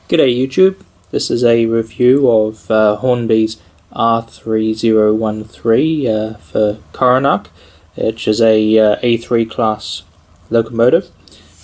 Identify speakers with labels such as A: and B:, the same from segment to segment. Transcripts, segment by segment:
A: G'day YouTube, this is a review of Hornby's R3013 for Coronach, which is a A3 class locomotive.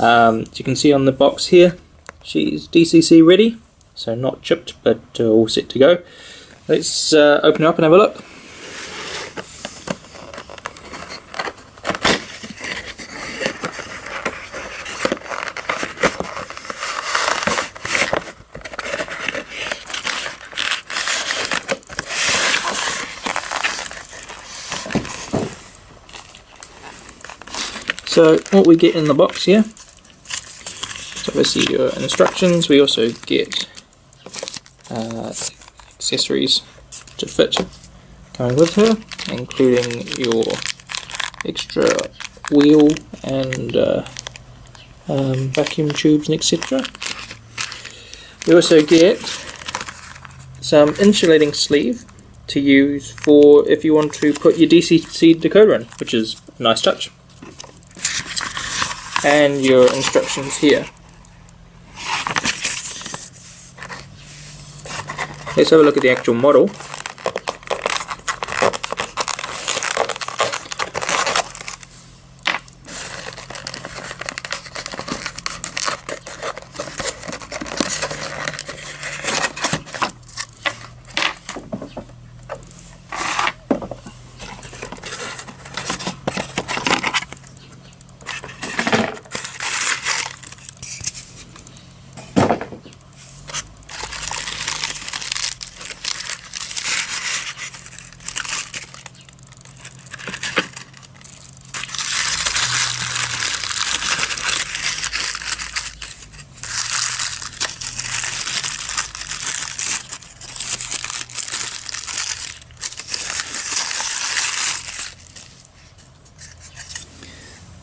A: As you can see on the box here, she's DCC ready, so not chipped but all set to go. Let's open it up and have a look. So what we get in the box here, so obviously your instructions. We also get accessories to fit coming with her, including your extra wheel and vacuum tubes and etc. We also get some insulating sleeve to use for if you want to put your DCC decoder in, which is a nice touch. And your instructions here. Let's have a look at the actual model.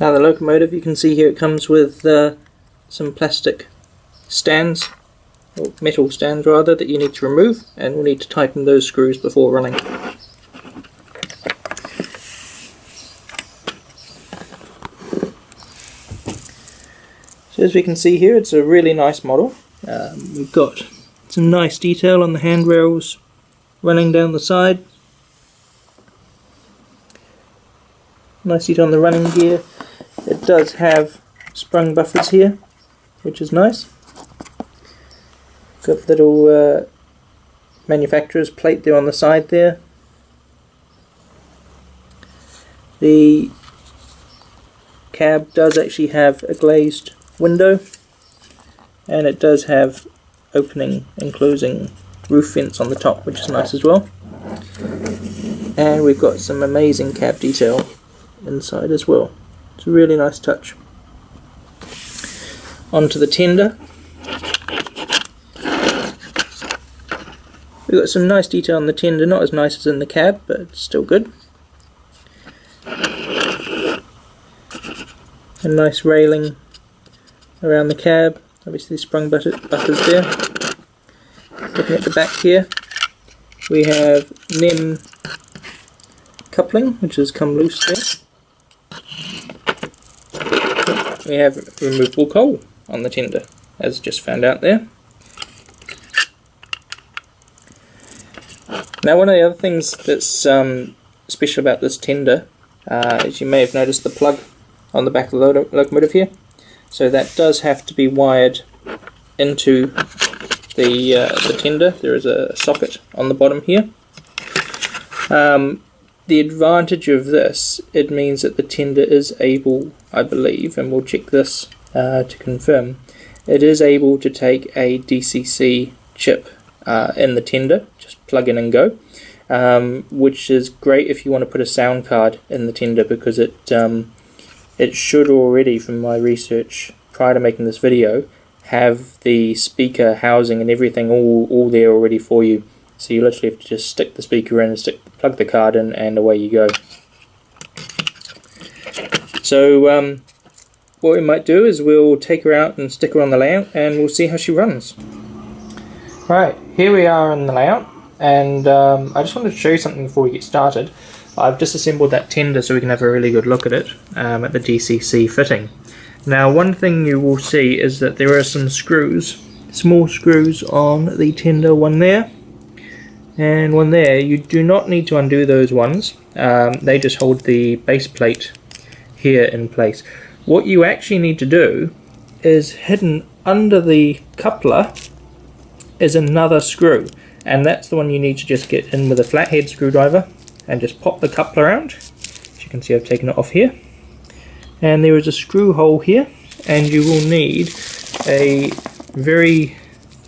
A: Now the locomotive, you can see here it comes with some plastic stands, or metal stands rather, that you need to remove, and we'll need to tighten those screws before running. So as we can see here, it's a really nice model. We've got some nice detail on the handrails running down the side. Nice detail on the running gear. It does have sprung buffers here, which is nice. Got little manufacturer's plate there on the side there. The cab does actually have a glazed window, and it does have opening and closing roof vents on the top, which is nice as well. And we've got some amazing cab detail inside as well. It's a really nice touch. Onto the tender. We've got some nice detail on the tender, not as nice as in the cab, but still good. A nice railing around the cab, obviously sprung buffers there. Looking at the back here, we have NEM coupling, which has come loose there. We have removable coal on the tender, as just found out there. Now one of the other things that's special about this tender, as you may have noticed, the plug on the back of the locomotive here. So that does have to be wired into the tender. There is a socket on the bottom here. The advantage of this, it means that the tender is able, I believe, and we'll check this to confirm, it is able to take a DCC chip in the tender, just plug in and go, which is great if you want to put a sound card in the tender, because it should already, from my research prior to making this video, have the speaker housing and everything all there already for you. So you literally have to just stick the speaker in and plug the card in, and away you go. So what we might do is we'll take her out and stick her on the layout, and we'll see how she runs. Right, here we are in the layout, and I just wanted to show you something before we get started. I've disassembled that tender so we can have a really good look at it, at the DCC fitting. Now one thing you will see is that there are some screws small screws on the tender, one there and one there. You do not need to undo those ones, they just hold the base plate here in place. What you actually need to do is, hidden under the coupler is another screw, and that's the one you need to just get in with a flathead screwdriver and just pop the coupler out. As you can see, I've taken it off here, and there is a screw hole here, and you will need a very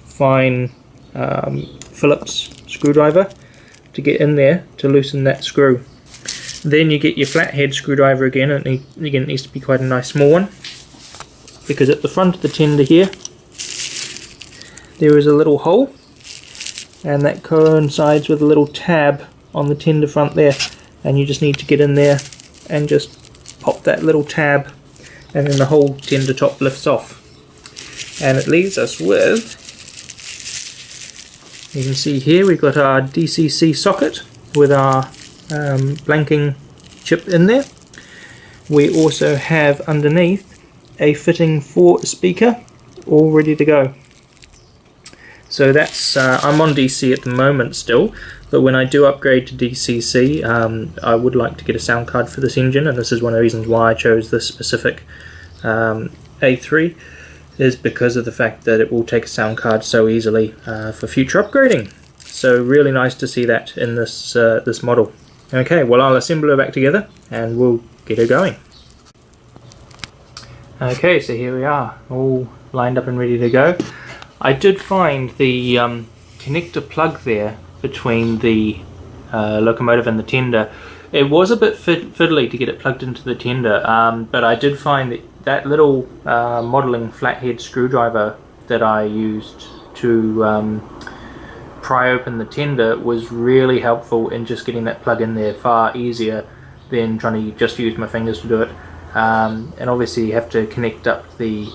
A: fine Phillips screwdriver to get in there to loosen that screw. Then you get your flathead screwdriver again, and again it needs to be quite a nice small one, because at the front of the tender here there is a little hole, and that coincides with a little tab on the tender front there, and you just need to get in there and just pop that little tab, and then the whole tender top lifts off, and it leaves us with, you can see here we've got our DCC socket with our blanking chip in there. We also have underneath a fitting for a speaker all ready to go. So that's, I'm on DC at the moment still, but when I do upgrade to DCC, I would like to get a sound card for this engine, and this is one of the reasons why I chose this specific A3, is because of the fact that it will take a sound card so easily for future upgrading. So really nice to see that in this this model. Okay, well, I'll assemble her back together and we'll get her going. Okay, so here we are, all lined up and ready to go. I did find the connector plug there between the locomotive and the tender. It was a bit fiddly to get it plugged into the tender, but I did find that little modelling flathead screwdriver that I used to pry open the tender was really helpful in just getting that plug in there, far easier than trying to just use my fingers to do it. And obviously you have to connect up the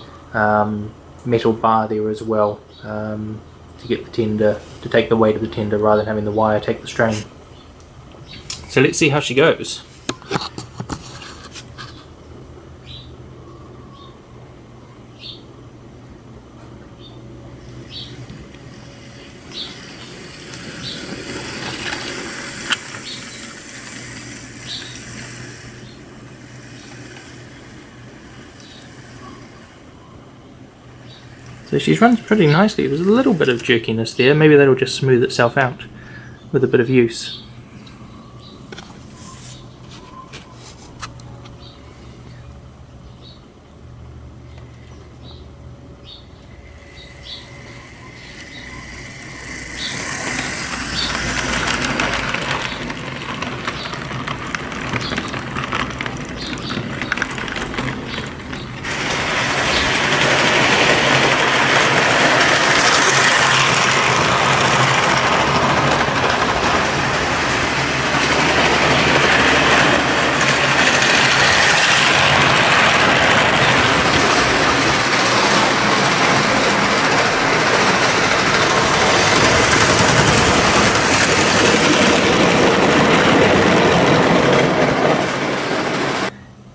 A: metal bar there as well to get the tender, to take the weight of the tender rather than having the wire take the strain. So let's see how she goes. So she runs pretty nicely. There's a little bit of jerkiness there, maybe that'll just smooth itself out with a bit of use.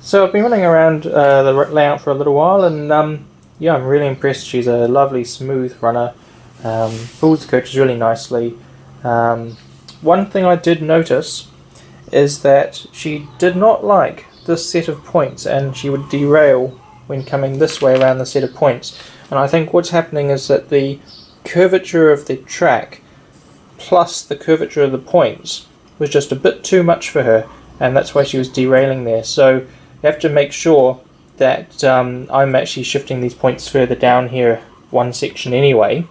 A: So I've been running around the layout for a little while, and yeah, I'm really impressed. She's a lovely smooth runner, pulls the coaches really nicely. One thing I did notice is that she did not like this set of points, and she would derail when coming this way around the set of points. And I think what's happening is that the curvature of the track plus the curvature of the points was just a bit too much for her, and that's why she was derailing there. So you have to make sure that I'm actually shifting these points further down here one section anyway,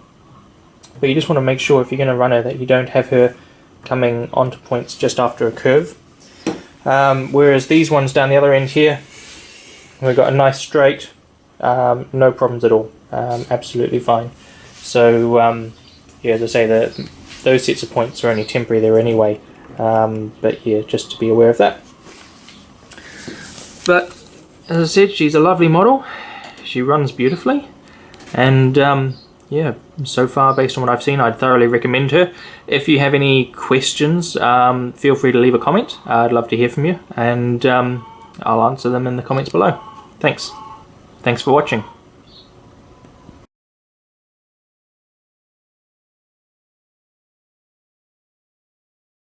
A: but you just want to make sure if you're going to run her that you don't have her coming onto points just after a curve. Whereas these ones down the other end here, we've got a nice straight, no problems at all, absolutely fine. So yeah, as I say, those sets of points are only temporary there anyway, but yeah, just to be aware of that. But as I said, she's a lovely model, she runs beautifully, and yeah, so far based on what I've seen, I'd thoroughly recommend her. If you have any questions, feel free to leave a comment. I'd love to hear from you, and I'll answer them in the comments below. Thanks for watching.